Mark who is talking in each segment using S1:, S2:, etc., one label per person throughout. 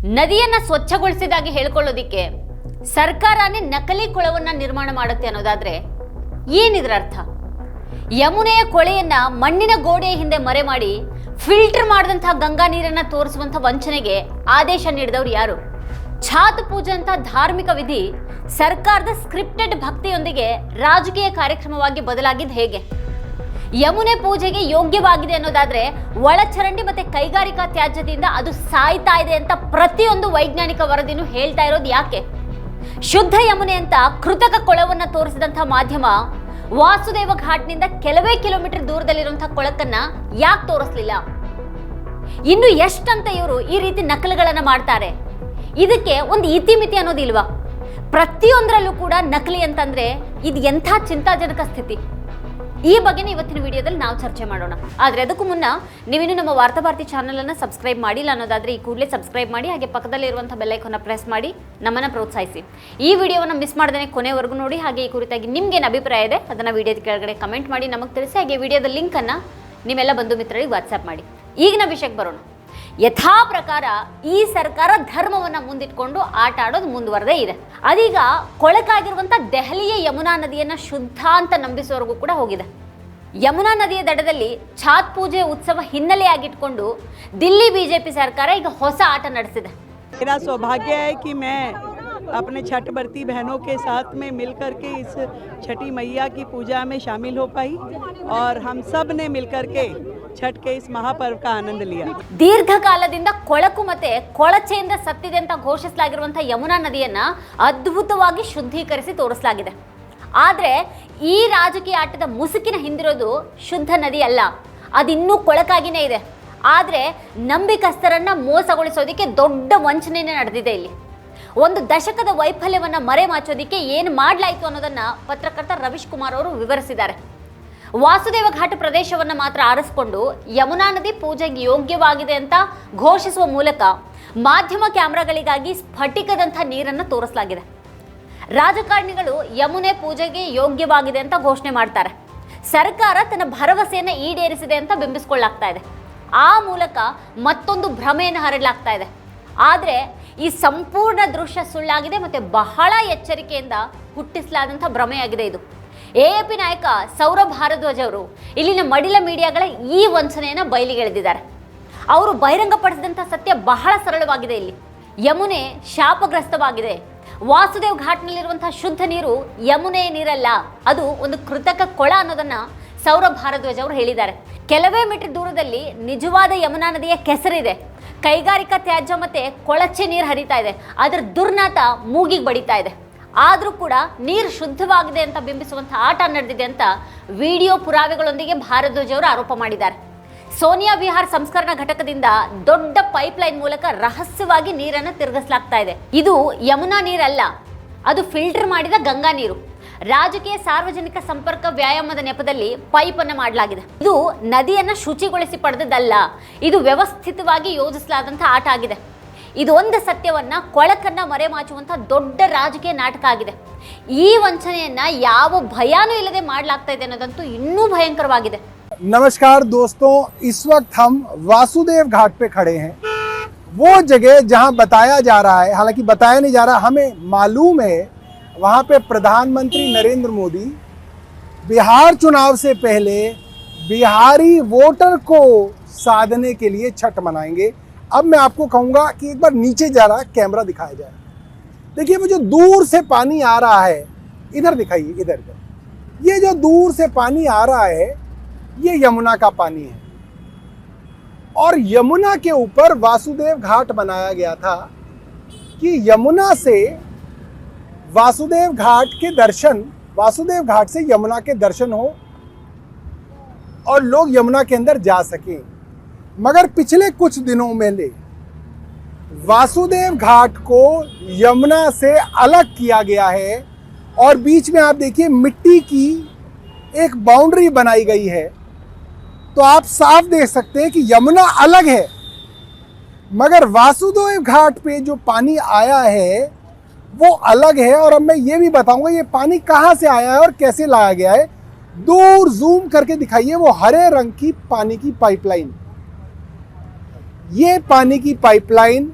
S1: ನದಿಯನ್ನ ಸ್ವಚ್ಛಗೊಳಿಸಿದಾಗಿ ಹೇಳ್ಕೊಳ್ಳೋದಿಕ್ಕೆ ಸರ್ಕಾರನೇ ನಕಲಿ ಕೊಳವನ್ನ ನಿರ್ಮಾಣ ಮಾಡುತ್ತೆ ಅನ್ನೋದಾದ್ರೆ ಏನಿದ್ರ ಅರ್ಥ? ಯಮುನೆಯ ಕೊಳೆಯನ್ನ ಮಣ್ಣಿನ ಗೋಡೆಯ ಹಿಂದೆ ಮರೆ ಮಾಡಿ ಫಿಲ್ಟರ್ ಮಾಡಿದಂತಹ ಗಂಗಾ ನೀರನ್ನ ತೋರಿಸುವಂತ ವಂಚನೆಗೆ ಆದೇಶ ನೀಡಿದವರು ಯಾರು? ಛಾತ್ ಪೂಜೆ ಅಂತ ಧಾರ್ಮಿಕ ವಿಧಿ ಸರ್ಕಾರದ ಸ್ಕ್ರಿಪ್ಟೆಡ್ ಭಕ್ತಿಯೊಂದಿಗೆ ರಾಜಕೀಯ ಕಾರ್ಯಕ್ರಮವಾಗಿ ಬದಲಾಗಿದ್ದು ಹೇಗೆ? ಯಮುನೆ ಪೂಜೆಗೆ ಯೋಗ್ಯವಾಗಿದೆ ಅನ್ನೋದಾದ್ರೆ ಒಳಚರಂಡಿ ಮತ್ತೆ ಕೈಗಾರಿಕಾ ತ್ಯಾಜ್ಯದಿಂದ ಅದು ಸಾಯ್ತಾ ಇದೆ ಅಂತ ಪ್ರತಿಯೊಂದು ವೈಜ್ಞಾನಿಕ ವರದಿನೂ ಹೇಳ್ತಾ ಇರೋದು ಯಾಕೆ? ಶುದ್ಧ ಯಮುನೆ ಅಂತ ಕೃತಕ ಕೊಳವನ್ನ ತೋರಿಸಿದಂತಹ ಮಾಧ್ಯಮ ವಾಸುದೇವ ಘಾಟ್ನಿಂದ ಕೆಲವೇ ಕಿಲೋಮೀಟರ್ ದೂರದಲ್ಲಿರುವಂತಹ ಕೊಳಕನ್ನ ಯಾಕೆ ತೋರಿಸ್ಲಿಲ್ಲ? ಇನ್ನು ಎಷ್ಟಂತ ಇವರು ಈ ರೀತಿ ನಕಲುಗಳನ್ನ ಮಾಡ್ತಾರೆ? ಇದಕ್ಕೆ ಒಂದು ಇತಿಮಿತಿ ಅನ್ನೋದಿಲ್ವಾ? ಪ್ರತಿಯೊಂದರಲ್ಲೂ ಕೂಡ ನಕಲಿ ಅಂತಂದ್ರೆ ಇದು ಎಂಥ ಚಿಂತಾಜನಕ ಸ್ಥಿತಿ. ಈ ಬಗ್ಗೆ ಇವತ್ತಿನ ವಿಡಿಯೋದಲ್ಲಿ ನಾವು ಚರ್ಚೆ ಮಾಡೋಣ. ಆದರೆ ಅದಕ್ಕೂ ಮುನ್ನ ನೀವಿನ್ನು ನಮ್ಮ ವಾರ್ತಾಭಾರತಿ ಚಾನಲ್ ಅನ್ನು ಸಬ್ಸ್ಕ್ರೈಬ್ ಮಾಡಿಲ್ಲ ಅನ್ನೋದಾದ್ರೆ ಈ ಕೂಡಲೇ ಸಬ್ಸ್ಕ್ರೈಬ್ ಮಾಡಿ, ಹಾಗೆ ಪಕ್ಕದಲ್ಲಿರುವಂತಹ ಬೆಲ್ ಐಕಾನ್ ಪ್ರೆಸ್ ಮಾಡಿ ನಮ್ಮನ್ನು ಪ್ರೋತ್ಸಾಹಿಸಿ. ಈ ವಿಡಿಯೋವನ್ನು ಮಿಸ್ ಮಾಡದೇ ಕೊನೆವರೆಗೂ ನೋಡಿ. ಹಾಗೆ ಈ ಕುರಿತಾಗಿ ನಿಮ್ಗೇನು ಅಭಿಪ್ರಾಯ ಇದೆ ಅದನ್ನು ವಿಡಿಯೋದ ಕೆಳಗಡೆ ಕಮೆಂಟ್ ಮಾಡಿ ನಮಗೆ ತಿಳಿಸಿ. ಹಾಗೆ ವಿಡಿಯೋದ ಲಿಂಕ್ ಅನ್ನು ನಿಮ್ಮೆಲ್ಲ ಬಂಧು ಮಿತ್ರರಿಗೆ ವಾಟ್ಸ್ಆಪ್ ಮಾಡಿ. ಈಗಿನ ವಿಷಯಕ್ಕೆ ಬರೋಣ. ಯಥಾ ಪ್ರಕಾರ ಈ ಸರ್ಕಾರ ಧರ್ಮವನ್ನ ಮುಂದಿಟ್ಕೊಂಡು ಆಟ ಆಡೋದು ಮುಂದುವರೆದೇ ಇದೆ. ಅದೀಗ ಕೊಳಕಾಗಿರುವಂತ ದೆಹಲಿಯ ಯಮುನಾ ನದಿಯನ್ನ ಶುದ್ಧ ಅಂತ ನಂಬಿಸುವವರೆಗೂ ಕೂಡ ಹೋಗಿದೆ. ಯಮುನಾ ನದಿಯ ದಡದಲ್ಲಿ ಛಾತ್ ಪೂಜೆ ಉತ್ಸವ ಹಿನ್ನೆಲೆಯಾಗಿಟ್ಕೊಂಡು ದಿಲ್ಲಿ ಬಿಜೆಪಿ ಸರ್ಕಾರ ಈಗ ಹೊಸ ಆಟ ನಡೆಸಿದೆ.
S2: मेरा सौभाग्य है कि मैं अपने छठ व्रती बहनों के साथ में मिलकर के इस छठी मैया की पूजा में शामिल हो पाई और हम सब ने मिलकर के छठ के इस महापर्व का आनंद लिया.
S1: ದೀರ್ಘಕಾಲದಿಂದ ಕೊಳಕು ಮತ್ತೆ ಕೊಳಚೆಯಿಂದ ಸತ್ತಿದೆ ಅಂತ ಘೋಷಿಸಲಾಗಿರುವಂತಹ ಯಮುನಾ ನದಿಯನ್ನ ಅದ್ಭುತವಾಗಿ ಶುದ್ಧೀಕರಿಸಿ ತೋರಿಸಲಾಗಿದೆ. ಆದರೆ ಈ ರಾಜಕೀಯ ಆಟದ ಮುಸುಕಿನ ಹಿಂದಿರೋದು ಶುದ್ಧ ನದಿ ಅಲ್ಲ, ಅದಿನ್ನೂ ಕೊಳಕಾಗಿನೇ ಇದೆ. ಆದರೆ ನಂಬಿಕಸ್ಥರನ್ನ ಮೋಸಗೊಳಿಸೋದಕ್ಕೆ ದೊಡ್ಡ ವಂಚನೆನೇ ನಡೆದಿದೆ. ಇಲ್ಲಿ ಒಂದು ದಶಕದ ವೈಫಲ್ಯವನ್ನು ಮರೆಮಾಚೋದಕ್ಕೆ ಏನು ಮಾಡಲಾಯಿತು ಅನ್ನೋದನ್ನ ಪತ್ರಕರ್ತ ರವೀಶ್ ಕುಮಾರ್ ಅವರು ವಿವರಿಸಿದ್ದಾರೆ. ವಾಸುದೇವ ಘಾಟ್ ಪ್ರದೇಶವನ್ನು ಮಾತ್ರ ಆರಿಸಿಕೊಂಡು ಯಮುನಾ ನದಿ ಪೂಜೆಗೆ ಯೋಗ್ಯವಾಗಿದೆ ಅಂತ ಘೋಷಿಸುವ ಮೂಲಕ ಮಾಧ್ಯಮ ಕ್ಯಾಮೆರಾಗಳಿಗಾಗಿ ಸ್ಫಟಿಕದಂಥ ನೀರನ್ನು ತೋರಿಸಲಾಗಿದೆ. ರಾಜಕಾರಣಿಗಳು ಯಮುನೆ ಪೂಜೆಗೆ ಯೋಗ್ಯವಾಗಿದೆ ಅಂತ ಘೋಷಣೆ ಮಾಡ್ತಾರೆ. ಸರ್ಕಾರ ತನ್ನ ಭರವಸೆಯನ್ನು ಈಡೇರಿಸಿದೆ ಅಂತ ಬಿಂಬಿಸ್ಕೊಳ್ಳಾಗ್ತಾ ಇದೆ. ಆ ಮೂಲಕ ಮತ್ತೊಂದು ಭ್ರಮೆಯನ್ನು ಹರಡಲಾಗ್ತಾ ಇದೆ. ಆದರೆ ಈ ಸಂಪೂರ್ಣ ದೃಶ್ಯ ಸುಳ್ಳಾಗಿದೆ ಮತ್ತು ಬಹಳ ಎಚ್ಚರಿಕೆಯಿಂದ ಹುಟ್ಟಿಸಲಾದಂಥ ಭ್ರಮೆಯಾಗಿದೆ ಇದು. ಎಎಪಿ ನಾಯಕ ಸೌರಭ್ ಭಾರದ್ವಾಜ್ ಅವರು ಇಲ್ಲಿನ ಮಡಿಲ ಮೀಡಿಯಾಗಳ ಈ ವಂಚನೆಯನ್ನು ಬಯಲಿಗೆಳೆದಿದ್ದಾರೆ. ಅವರು ಬಹಿರಂಗಪಡಿಸಿದಂಥ ಸತ್ಯ ಬಹಳ ಸರಳವಾಗಿದೆ. ಇಲ್ಲಿ ಯಮುನೆ ಶಾಪಗ್ರಸ್ತವಾಗಿದೆ. ವಾಸುದೇವ್ ಘಾಟ್ನಲ್ಲಿರುವಂತಹ ಶುದ್ಧ ನೀರು ಯಮುನೆ ನೀರಲ್ಲ, ಅದು ಒಂದು ಕೃತಕ ಕೊಳ ಅನ್ನೋದನ್ನ ಸೌರಭ್ ಭಾರದ್ವಾಜ್ ಅವರು ಹೇಳಿದ್ದಾರೆ. ಕೆಲವೇ ಮೀಟರ್ ದೂರದಲ್ಲಿ ನಿಜವಾದ ಯಮುನಾ ನದಿಯ ಕೆಸರಿದೆ. ಕೈಗಾರಿಕಾ ತ್ಯಾಜ್ಯ ಮತ್ತೆ ಕೊಳಚೆ ನೀರು ಹರಿತಾ ಇದೆ. ಅದರ ದುರ್ನಾತ ಮೂಗಿಗೆ ಬಡಿತಾ ಇದೆ. ಆದರೂ ಕೂಡ ನೀರು ಶುದ್ಧವಾಗಿದೆ ಅಂತ ಬಿಂಬಿಸುವಂತಹ ಆಟ ನಡೆದಿದೆ ಅಂತ ವಿಡಿಯೋ ಪುರಾವೆಗಳೊಂದಿಗೆ ಭಾರದ್ವಾಜ್ ಅವರು ಆರೋಪ ಮಾಡಿದ್ದಾರೆ. ಸೋನಿಯಾ ವಿಹಾರ್ ಸಂಸ್ಕರಣಾ ಘಟಕದಿಂದ ದೊಡ್ಡ ಪೈಪ್ಲೈನ್ ಮೂಲಕ ರಹಸ್ಯವಾಗಿ ನೀರನ್ನು ತಿರುಗಿಸಲಾಗ್ತಾ ಇದೆ. ಇದು ಯಮುನಾ ನೀರಲ್ಲ, ಅದು ಫಿಲ್ಟರ್ ಮಾಡಿದ ಗಂಗಾ ನೀರು. ರಾಜಕೀಯ ಸಾರ್ವಜನಿಕ ಸಂಪರ್ಕ ವ್ಯಾಯಾಮದ ನೆಪದಲ್ಲಿ ಪೈಪ್ ಅನ್ನು ಮಾಡಲಾಗಿದೆ. ಇದು ನದಿಯನ್ನ ಶುಚಿಗೊಳಿಸಿ ಪಡೆದದ್ದಲ್ಲ, ಇದು ವ್ಯವಸ್ಥಿತವಾಗಿ ಯೋಜಿಸಲಾದಂತಹ ಆಟ ಆಗಿದೆ. ಇದು ಒಂದು ಸತ್ಯವನ್ನ ಕೊಳಕನ್ನ ಮರೆಮಾಚುವಂತಹ ದೊಡ್ಡ ರಾಜಕೀಯ ನಾಟಕ ಆಗಿದೆ. ಈ ವಂಚನೆಯನ್ನ ಯಾವ ಭಯಾನೂ ಇಲ್ಲದೆ ಮಾಡಲಾಗ್ತಾ ಇದೆ ಅನ್ನೋದಂತೂ ಇನ್ನೂ ಭಯಂಕರವಾಗಿದೆ.
S3: नमस्कार दोस्तों, इस वक्त हम वासुदेव घाट पे खड़े हैं। वो जगह जहां बताया जा रहा है, हालांकि बताया नहीं जा रहा, हमें मालूम है वहां पे प्रधानमंत्री नरेंद्र मोदी बिहार चुनाव से पहले बिहारी वोटर को साधने के लिए छठ मनाएंगे। अब मैं आपको कहूंगा कि एक बार नीचे जा रहा कैमरा दिखाया जाए। देखिए वो जो दूर से पानी आ रहा है, इधर दिखाइए, इधर ये जो दूर से पानी आ रहा है ये यमुना का पानी है और यमुना के ऊपर वासुदेव घाट बनाया गया था कि यमुना से वासुदेव घाट के दर्शन, वासुदेव घाट से यमुना के दर्शन हो और लोग यमुना के अंदर जा सकें। मगर पिछले कुछ दिनों में ले वासुदेव घाट को यमुना से अलग किया गया है और बीच में आप देखिए मिट्टी की एक बाउंड्री बनाई गई है। तो आप साफ देख सकते हैं कि यमुना अलग है, मगर वासुदेव घाट पे जो पानी आया है वो अलग है। और अब मैं ये भी बताऊंगा ये पानी कहाँ से आया है और कैसे लाया गया है। दूर जूम करके दिखाइए वो हरे रंग की पानी की पाइपलाइन। ये पानी की पाइपलाइन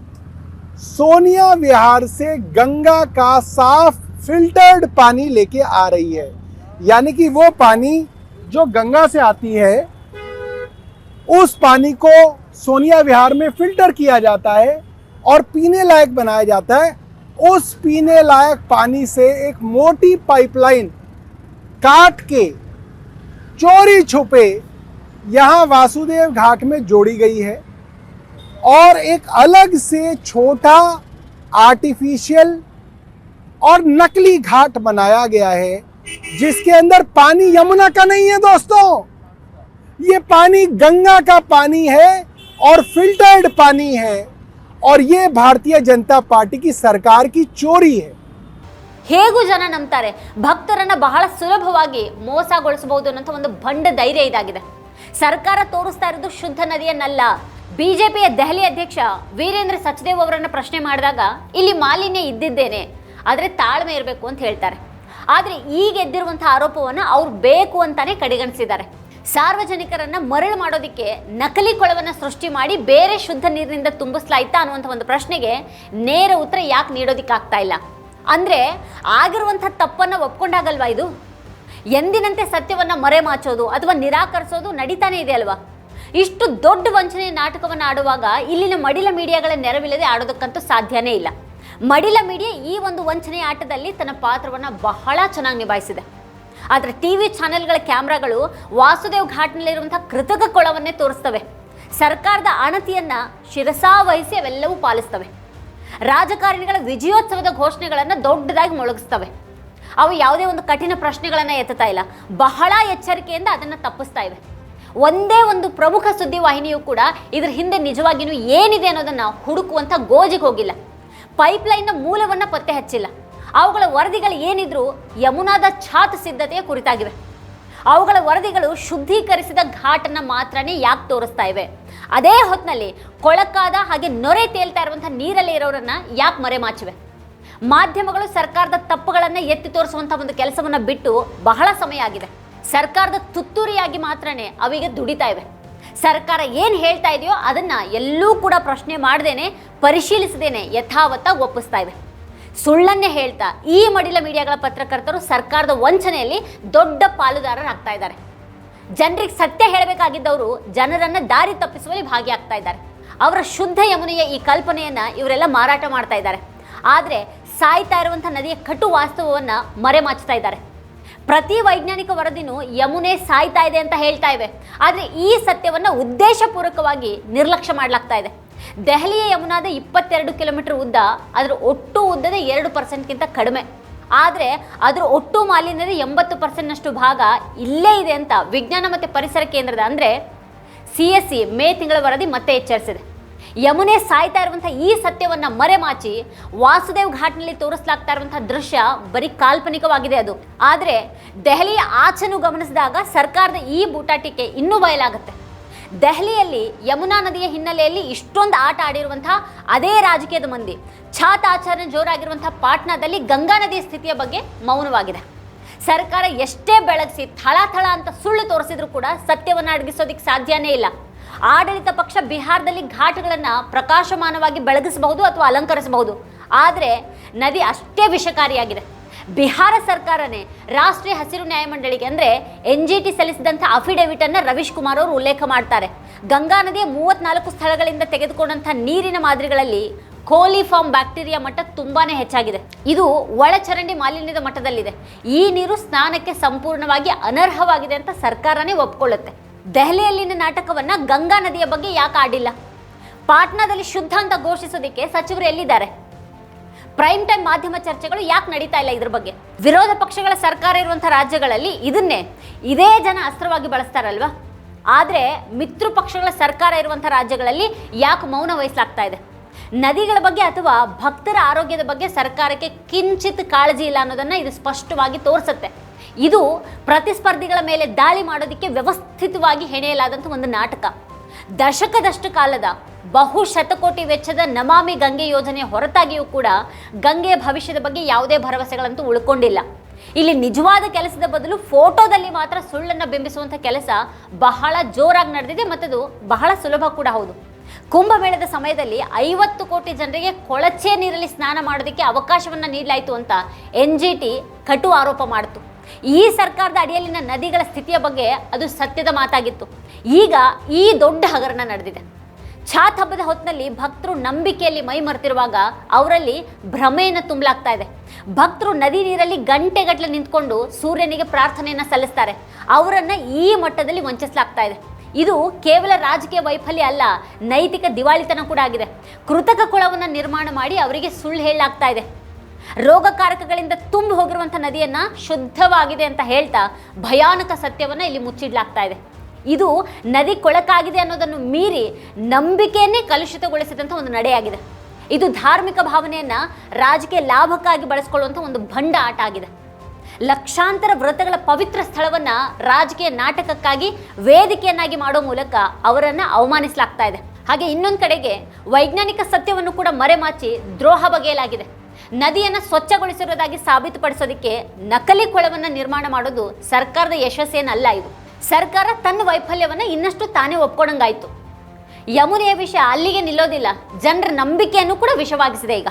S3: सोनिया विहार से गंगा का साफ फिल्टर्ड पानी लेके आ रही है। यानी कि वो पानी जो गंगा से आती है उस पानी को सोनिया विहार में फिल्टर किया जाता है और पीने लायक बनाया जाता है। उस पीने लायक पानी से एक मोटी पाइपलाइन काट के चोरी छुपे यहाँ वासुदेव घाट में जोड़ी गई है और एक अलग से छोटा आर्टिफिशियल और नकली घाट बनाया गया है जिसके अंदर पानी यमुना का नहीं है दोस्तों, ये पानी गंगा का पानी है और फिल्टर्ड पानी है और ये भारतीय जनता पार्टी की सरकार की चोरी है।
S1: ಹೇಗೂ ಜನ ನಂಬ್ತಾರೆ, ಭಕ್ತರನ್ನ ಬಹಳ ಸುಲಭವಾಗಿ ಮೋಸಗೊಳಿಸಬಹುದು ಅನ್ನೋ ಒಂದು ಭಂಡ ಧೈರ್ಯ ಇದಾಗಿದೆ. ಸರ್ಕಾರ ತೋರಿಸ್ತಾ ಇರೋದು ಶುದ್ಧ ನದಿಯನ್ನಲ್ಲ. ಬಿಜೆಪಿಯ ದೆಹಲಿ ಅಧ್ಯಕ್ಷ ವೀರೇಂದ್ರ ಸಚ್ದೇವ್ ಅವರನ್ನ ಪ್ರಶ್ನೆ ಮಾಡಿದಾಗ ಇಲ್ಲಿ ಮಾಲಿನ್ಯ ಇದ್ದಿದ್ದೇನೆ, ಆದರೆ ತಾಳ್ಮೆ ಇರಬೇಕು ಅಂತ ಹೇಳ್ತಾರೆ. ಆದರೆ ಈಗ ಎದ್ದಿರುವಂತಹ ಆರೋಪವನ್ನು ಅವ್ರು ಬೇಕು ಅಂತಾನೆ ಕಡೆಗಣಿಸಿದ್ದಾರೆ. ಸಾರ್ವಜನಿಕರನ್ನ ಮರಳು ಮಾಡೋದಕ್ಕೆ ನಕಲಿ ಕೊಳವನ್ನು ಸೃಷ್ಟಿ ಮಾಡಿ ಬೇರೆ ಶುದ್ಧ ನೀರಿನಿಂದ ತುಂಬಿಸಲಾಯ್ತಾ ಅನ್ನುವಂಥ ಒಂದು ಪ್ರಶ್ನೆಗೆ ನೇರ ಉತ್ತರ ಯಾಕೆ ನೀಡೋದಕ್ಕಾಗ್ತಾ ಇಲ್ಲ ಅಂದರೆ, ಆಗಿರುವಂಥ ತಪ್ಪನ್ನು ಒಪ್ಕೊಂಡಾಗಲ್ವಾ ಇದು? ಎಂದಿನಂತೆ ಸತ್ಯವನ್ನು ಮರೆಮಾಚೋದು ಅಥವಾ ನಿರಾಕರಿಸೋದು ನಡೀತಾನೆ ಇದೆ ಅಲ್ವಾ? ಇಷ್ಟು ದೊಡ್ಡ ವಂಚನೆ ನಾಟಕವನ್ನು ಆಡುವಾಗ ಇಲ್ಲಿನ ಮಡಿಲ ಮೀಡಿಯಾಗಳ ನೆರವಿಲ್ಲದೆ ಆಡೋದಕ್ಕಂತೂ ಸಾಧ್ಯನೇ ಇಲ್ಲ. ಮಡಿಲ ಮೀಡಿಯಾ ಈ ಒಂದು ವಂಚನೆ ಆಟದಲ್ಲಿ ತನ್ನ ಪಾತ್ರವನ್ನು ಬಹಳ ಚೆನ್ನಾಗಿ ನಿಭಾಯಿಸಿದೆ. ಆದರೆ ಟಿವಿ ಚಾನೆಲ್ಗಳ ಕ್ಯಾಮ್ರಾಗಳು ವಾಸುದೇವ್ ಘಾಟ್ನಲ್ಲಿರುವಂಥ ಕೃತಕ ಕೊಳವನ್ನೇ ತೋರಿಸ್ತವೆ. ಸರ್ಕಾರದ ಅಣತಿಯನ್ನು ಶಿರಸಾವಹಿಸಿ ಅವೆಲ್ಲವೂ ಪಾಲಿಸ್ತವೆ. ರಾಜಕಾರಣಿಗಳ ವಿಜಯೋತ್ಸವದ ಘೋಷಣೆಗಳನ್ನು ದೊಡ್ಡದಾಗಿ ಮೊಳಗಿಸ್ತವೆ. ಅವು ಯಾವುದೇ ಒಂದು ಕಠಿಣ ಪ್ರಶ್ನೆಗಳನ್ನು ಎತ್ತುತ್ತಾ ಇಲ್ಲ, ಬಹಳ ಎಚ್ಚರಿಕೆಯಿಂದ ಅದನ್ನು ತಪ್ಪಿಸ್ತಾ ಇವೆ. ಒಂದೇ ಒಂದು ಪ್ರಮುಖ ಸುದ್ದಿ ವಾಹಿನಿಯೂ ಕೂಡ ಇದರ ಹಿಂದೆ ನಿಜವಾಗಿಯೂ ಏನಿದೆ ಅನ್ನೋದನ್ನು ಹುಡುಕುವಂಥ ಗೋಜಿಗೆ ಹೋಗಿಲ್ಲ. ಪೈಪ್ಲೈನ್ನ ಮೂಲವನ್ನು ಪತ್ತೆ ಹಚ್ಚಿಲ್ಲ. ಅವುಗಳ ವರದಿಗಳು ಏನಿದ್ರು ಯಮುನಾದ ಛಾತ್ ಸಿದ್ಧತೆಯ ಕುರಿತಾಗಿವೆ. ಅವುಗಳ ವರದಿಗಳು ಶುದ್ಧೀಕರಿಸಿದ ಘಾಟನ್ನು ಮಾತ್ರನೇ ಯಾಕೆ ತೋರಿಸ್ತಾ ಇವೆ? ಅದೇ ಹೊತ್ತಿನಲ್ಲಿ ಕೊಳಕಾದ ಹಾಗೆ ನೊರೆ ತೇಲ್ತಾ ಇರುವಂಥ ನೀರಲ್ಲಿ ಇರೋರನ್ನ ಯಾಕೆ ಮರೆಮಾಚಿವೆ? ಮಾಧ್ಯಮಗಳು ಸರ್ಕಾರದ ತಪ್ಪುಗಳನ್ನು ಎತ್ತಿ ತೋರಿಸುವಂಥ ಒಂದು ಕೆಲಸವನ್ನು ಬಿಟ್ಟು ಬಹಳ ಸಮಯ ಆಗಿದೆ. ಸರ್ಕಾರದ ತುತ್ತೂರಿಯಾಗಿ ಮಾತ್ರನೇ ಅವಿಗೆ ದುಡಿತಾ ಇವೆ. ಸರ್ಕಾರ ಏನು ಹೇಳ್ತಾ ಇದೆಯೋ ಅದನ್ನು ಎಲ್ಲೂ ಕೂಡ ಪ್ರಶ್ನೆ ಮಾಡದೇನೆ ಪರಿಶೀಲಿಸದೇನೆ ಯಥಾವತ್ತಾಗಿ ಒಪ್ಪಿಸ್ತಾ ಇವೆ. ಸುಳ್ಳನ್ನೇ ಹೇಳ್ತಾ ಈ ಮಡಿಲ ಮೀಡಿಯಾಗಳ ಪತ್ರಕರ್ತರು ಸರ್ಕಾರದ ವಂಚನೆಯಲ್ಲಿ ದೊಡ್ಡ ಪಾಲುದಾರರಾಗ್ತಾ ಇದ್ದಾರೆ. ಜನರಿಗೆ ಸತ್ಯ ಹೇಳಬೇಕಾಗಿದ್ದವರು ಜನರನ್ನು ದಾರಿ ತಪ್ಪಿಸುವಲ್ಲಿ ಭಾಗಿಯಾಗ್ತಾ ಇದ್ದಾರೆ. ಅವರ ಶುದ್ಧ ಯಮುನೆಯ ಈ ಕಲ್ಪನೆಯನ್ನು ಇವರೆಲ್ಲ ಮಾರಾಟ ಮಾಡ್ತಾ ಇದ್ದಾರೆ. ಆದರೆ ಸಾಯ್ತಾ ಇರುವಂಥ ನದಿಯ ಕಟು ವಾಸ್ತವವನ್ನು ಮರೆಮಾಚ್ತಾ ಇದ್ದಾರೆ. ಪ್ರತಿ ವೈಜ್ಞಾನಿಕ ವರದಿನೂ ಯಮುನೆ ಸಾಯ್ತಾ ಇದೆ ಅಂತ ಹೇಳ್ತಾ ಇವೆ. ಆದರೆ ಈ ಸತ್ಯವನ್ನು ಉದ್ದೇಶಪೂರ್ವಕವಾಗಿ ನಿರ್ಲಕ್ಷ್ಯ ಮಾಡಲಾಗ್ತಾ ಇದೆ. ದೆಹಲಿಯ ಯಮುನಾದ 22 ಕಿಲೋಮೀಟರ್ ಉದ್ದ, ಅದರ ಒಟ್ಟು ಉದ್ದದ 2%ಗಿಂತ ಕಡಿಮೆ. ಆದರೆ ಅದರ ಒಟ್ಟು ಮಾಲಿನ್ಯದ 80%ನಷ್ಟು ಭಾಗ ಇಲ್ಲೇ ಇದೆ ಅಂತ ವಿಜ್ಞಾನ ಮತ್ತು ಪರಿಸರ ಕೇಂದ್ರದ ಅಂದರೆ CSE ಮೇ ತಿಂಗಳ ವರದಿ ಮತ್ತೆ ಎಚ್ಚರಿಸಿದೆ. ಯಮುನೆ ಸಾಯ್ತಾ ಇರುವಂಥ ಈ ಸತ್ಯವನ್ನು ಮರೆಮಾಚಿ ವಾಸುದೇವ್ ಘಾಟ್ನಲ್ಲಿ ತೋರಿಸಲಾಗ್ತಾ ಇರುವಂಥ ದೃಶ್ಯ ಬರೀ ಕಾಲ್ಪನಿಕವಾಗಿದೆ ಅದು. ಆದರೆ ದೆಹಲಿಯ ಆಚೆನೂ ಗಮನಿಸಿದಾಗ ಸರ್ಕಾರದ ಈ ಬೂಟಾಟಿಕೆ ಇನ್ನೂ ಬಯಲಾಗುತ್ತೆ. ದೆಹಲಿಯಲ್ಲಿ ಯಮುನಾ ನದಿಯ ಹಿನ್ನೆಲೆಯಲ್ಲಿ ಇಷ್ಟೊಂದು ಆಟ ಆಡಿರುವಂಥ ಅದೇ ರಾಜಕೀಯದ ಮಂದಿ ಛಾತ್ ಆಚರಣೆ ಜೋರಾಗಿರುವಂಥ ಪಾಟ್ನಾದಲ್ಲಿ ಗಂಗಾ ನದಿಯ ಸ್ಥಿತಿಯ ಬಗ್ಗೆ ಮೌನವಾಗಿದೆ. ಸರ್ಕಾರ ಎಷ್ಟೇ ಬೆಳಗಿಸಿ ಥಳ ಅಂತ ಸುಳ್ಳು ತೋರಿಸಿದ್ರು ಕೂಡ ಸತ್ಯವನ್ನು ಅಡಗಿಸೋದಕ್ಕೆ ಸಾಧ್ಯನೇ ಇಲ್ಲ. ಆಡಳಿತ ಪಕ್ಷ ಬಿಹಾರದಲ್ಲಿ ಘಾಟ್ಗಳನ್ನು ಪ್ರಕಾಶಮಾನವಾಗಿ ಬೆಳಗಿಸಬಹುದು ಅಥವಾ ಅಲಂಕರಿಸಬಹುದು, ಆದರೆ ನದಿ ಅಷ್ಟೇ ವಿಷಕಾರಿಯಾಗಿದೆ. ಬಿಹಾರ ಸರ್ಕಾರನೇ ರಾಷ್ಟ್ರೀಯ ಹಸಿರು ನ್ಯಾಯಮಂಡಳಿಗೆ ಅಂದರೆ NGT ಸಲ್ಲಿಸಿದಂಥ ಅಫಿಡೇವಿಟನ್ನು ರವೀಶ್ ಕುಮಾರ್ ಅವರು ಉಲ್ಲೇಖ ಮಾಡ್ತಾರೆ. ಗಂಗಾ ನದಿಯ 34 ಸ್ಥಳಗಳಿಂದ ತೆಗೆದುಕೊಂಡಂಥ ನೀರಿನ ಮಾದರಿಗಳಲ್ಲಿ ಕೋಲಿಫಾರ್ಮ್ ಬ್ಯಾಕ್ಟೀರಿಯಾ ಮಟ್ಟ ತುಂಬಾ ಹೆಚ್ಚಾಗಿದೆ. ಇದು ಒಳಚರಂಡಿ ಮಾಲಿನ್ಯದ ಮಟ್ಟದಲ್ಲಿದೆ. ಈ ನೀರು ಸ್ನಾನಕ್ಕೆ ಸಂಪೂರ್ಣವಾಗಿ ಅನರ್ಹವಾಗಿದೆ ಅಂತ ಸರ್ಕಾರನೇ ಒಪ್ಕೊಳ್ಳುತ್ತೆ. ದೆಹಲಿಯಲ್ಲಿನ ನಾಟಕವನ್ನು ಗಂಗಾ ನದಿಯ ಬಗ್ಗೆ ಯಾಕೆ ಆಡಿಲ್ಲ? ಪಾಟ್ನಾದಲ್ಲಿ ಶುದ್ಧ ಅಂತ ಘೋಷಿಸೋದಕ್ಕೆ ಸಚಿವರು ಎಲ್ಲಿದ್ದಾರೆ? ಪ್ರೈಮ್ ಟೈಮ್ ಮಾಧ್ಯಮ ಚರ್ಚೆಗಳು ಯಾಕೆ ನಡೀತಾ ಇಲ್ಲ ಇದ್ರ ಬಗ್ಗೆ? ವಿರೋಧ ಪಕ್ಷಗಳ ಸರ್ಕಾರ ಇರುವಂಥ ರಾಜ್ಯಗಳಲ್ಲಿ ಇದೇ ಜನ ಅಸ್ತ್ರವಾಗಿ ಬಳಸ್ತಾರಲ್ವಾ? ಆದರೆ ಮಿತ್ರ ಪಕ್ಷಗಳ ಸರ್ಕಾರ ಇರುವಂಥ ರಾಜ್ಯಗಳಲ್ಲಿ ಯಾಕೆ ಮೌನ ವಹಿಸಲಾಗ್ತಾ ಇದೆ? ನದಿಗಳ ಬಗ್ಗೆ ಅಥವಾ ಭಕ್ತರ ಆರೋಗ್ಯದ ಬಗ್ಗೆ ಸರ್ಕಾರಕ್ಕೆ ಕಿಂಚಿತ್ ಕಾಳಜಿ ಇಲ್ಲ ಅನ್ನೋದನ್ನು ಇದು ಸ್ಪಷ್ಟವಾಗಿ ತೋರಿಸುತ್ತೆ. ಇದು ಪ್ರತಿಸ್ಪರ್ಧಿಗಳ ಮೇಲೆ ದಾಳಿ ಮಾಡೋದಕ್ಕೆ ವ್ಯವಸ್ಥಿತವಾಗಿ ಹೆಣೆಯಲಾದಂಥ ಒಂದು ನಾಟಕ. ದಶಕದಷ್ಟು ಕಾಲದ ಬಹುಶತಕೋಟಿ ವೆಚ್ಚದ ನಮಾಮಿ ಗಂಗೆ ಯೋಜನೆಯ ಹೊರತಾಗಿಯೂ ಕೂಡ ಗಂಗೆಯ ಭವಿಷ್ಯದ ಬಗ್ಗೆ ಯಾವುದೇ ಭರವಸೆಗಳಂತೂ ಉಳ್ಕೊಂಡಿಲ್ಲ. ಇಲ್ಲಿ ನಿಜವಾದ ಕೆಲಸದ ಬದಲು ಫೋಟೋದಲ್ಲಿ ಮಾತ್ರ ಸುಳ್ಳನ್ನು ಬಿಂಬಿಸುವಂಥ ಕೆಲಸ ಬಹಳ ಜೋರಾಗಿ ನಡೆದಿದೆ, ಮತ್ತದು ಬಹಳ ಸುಲಭ ಕೂಡ ಹೌದು. ಕುಂಭಮೇಳದ ಸಮಯದಲ್ಲಿ 50 ಕೋಟಿ ಜನರಿಗೆ ಕೊಳಚೆ ನೀರಲ್ಲಿ ಸ್ನಾನ ಮಾಡೋದಕ್ಕೆ ಅವಕಾಶವನ್ನು ನೀಡಲಾಯಿತು ಅಂತ NGT ಕಟು ಆರೋಪ ಮಾಡಿತು. ಈ ಸರ್ಕಾರದ ಅಡಿಯಲ್ಲಿನ ನದಿಗಳ ಸ್ಥಿತಿಯ ಬಗ್ಗೆ ಅದು ಸತ್ಯದ ಮಾತಾಗಿತ್ತು. ಈಗ ಈ ದೊಡ್ಡ ಹಗರಣ ನಡೆದಿದೆ. ಛಾತ್ ಹಬ್ಬದ ಹೊತ್ತಿನಲ್ಲಿ ಭಕ್ತರು ನಂಬಿಕೆಯಲ್ಲಿ ಮೈ ಮರೆತಿರುವಾಗ ಅವರಲ್ಲಿ ಭ್ರಮೆಯನ್ನು ತುಂಬಲಾಗ್ತಾ ಇದೆ. ಭಕ್ತರು ನದಿ ನೀರಲ್ಲಿ ಗಂಟೆಗಟ್ಟಲೆ ನಿಂತ್ಕೊಂಡು ಸೂರ್ಯನಿಗೆ ಪ್ರಾರ್ಥನೆಯನ್ನು ಸಲ್ಲಿಸ್ತಾರೆ. ಅವರನ್ನು ಈ ಮಟ್ಟದಲ್ಲಿ ವಂಚಿಸಲಾಗ್ತಾ ಇದೆ. ಇದು ಕೇವಲ ರಾಜಕೀಯ ವೈಫಲ್ಯ ಅಲ್ಲ, ನೈತಿಕ ದಿವಾಳಿತನ ಕೂಡ ಆಗಿದೆ. ಕೃತಕ ಕೊಳವನ್ನು ನಿರ್ಮಾಣ ಮಾಡಿ ಅವರಿಗೆ ಸುಳ್ಳು ಹೇಳಲಾಗ್ತಾ ಇದೆ. ರೋಗಕಾರಕಗಳಿಂದ ತುಂಬಿ ಹೋಗಿರುವಂಥ ನದಿಯನ್ನು ಶುದ್ಧವಾಗಿದೆ ಅಂತ ಹೇಳ್ತಾ ಭಯಾನಕ ಸತ್ಯವನ್ನು ಇಲ್ಲಿ ಮುಚ್ಚಿಡ್ಲಾಗ್ತಾ ಇದೆ. ಇದು ನದಿ ಕೊಳಕಾಗಿದೆ ಅನ್ನೋದನ್ನು ಮೀರಿ ನಂಬಿಕೆಯನ್ನೇ ಕಲುಷಿತಗೊಳಿಸಿದಂಥ ಒಂದು ನಡೆಯಾಗಿದೆ. ಇದು ಧಾರ್ಮಿಕ ಭಾವನೆಯನ್ನು ರಾಜಕೀಯ ಲಾಭಕ್ಕಾಗಿ ಬಳಸ್ಕೊಳ್ಳುವಂಥ ಒಂದು ಭಂಡ ಆಟ ಆಗಿದೆ. ಲಕ್ಷಾಂತರ ವ್ರತಗಳ ಪವಿತ್ರ ಸ್ಥಳವನ್ನು ರಾಜಕೀಯ ನಾಟಕಕ್ಕಾಗಿ ವೇದಿಕೆಯನ್ನಾಗಿ ಮಾಡೋ ಮೂಲಕ ಅವರನ್ನು ಅವಮಾನಿಸಲಾಗ್ತಾ ಇದೆ. ಹಾಗೆ ಇನ್ನೊಂದು ಕಡೆಗೆ ವೈಜ್ಞಾನಿಕ ಸತ್ಯವನ್ನು ಕೂಡ ಮರೆಮಾಚಿ ದ್ರೋಹ ಬಗೆಯಲಾಗಿದೆ. ನದಿಯನ್ನು ಸ್ವಚ್ಛಗೊಳಿಸಿರೋದಾಗಿ ಸಾಬೀತುಪಡಿಸೋದಕ್ಕೆ ನಕಲಿ ಕೊಳವನ್ನು ನಿರ್ಮಾಣ ಮಾಡೋದು ಸರ್ಕಾರದ ಯಶಸ್ಸೇನಲ್ಲ. ಇದು ಸರ್ಕಾರ ತನ್ನ ವೈಫಲ್ಯವನ್ನು ಇನ್ನಷ್ಟು ತಾನೇ ಒಪ್ಕೊಂಡಂಗಾಯ್ತು. ಯಮುನೆಯ ವಿಷಯ ಅಲ್ಲಿಗೆ ನಿಲ್ಲೋದಿಲ್ಲ, ಜನರ ನಂಬಿಕೆಯನ್ನು ಕೂಡ ವಿಷವಾಗಿಸಿದೆ. ಈಗ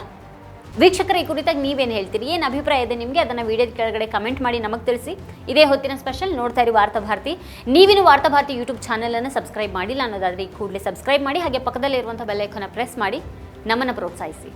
S1: ವೀಕ್ಷಕರ, ಈ ಕುರಿತಾಗಿ ನೀವೇನು ಹೇಳ್ತೀರಿ? ಏನು ಅಭಿಪ್ರಾಯ ಇದೆ ನಿಮಗೆ? ಅದನ್ನು ವಿಡಿಯೋದ ಕೆಳಗಡೆ ಕಮೆಂಟ್ ಮಾಡಿ ನಮಗೆ ತಿಳಿಸಿ. ಇದೇ ಹೊತ್ತಿನ ಸ್ಪೆಷಲ್ ನೋಡ್ತಾ ಇರಿ ವಾರ್ತಾಭಾರತಿ. ನೀವಿನ್ನು ವಾರ್ತಾಭಾರತಿ ಯೂಟ್ಯೂಬ್ ಚಾನಲನ್ನು ಸಬ್ಸ್ಕ್ರೈಬ್ ಮಾಡಿಲ್ಲ ಅನ್ನೋದಾದರೆ ಈ ಕೂಡಲೇ ಸಬ್ಸ್ಕ್ರೈಬ್ ಮಾಡಿ. ಹಾಗೆ ಪಕ್ಕದಲ್ಲಿರುವಂಥ ಬೆಲ್ ಐಕಾನ್ನ ಪ್ರೆಸ್ ಮಾಡಿ ನಮ್ಮನ್ನು ಪ್ರೋತ್ಸಾಹಿಸಿ.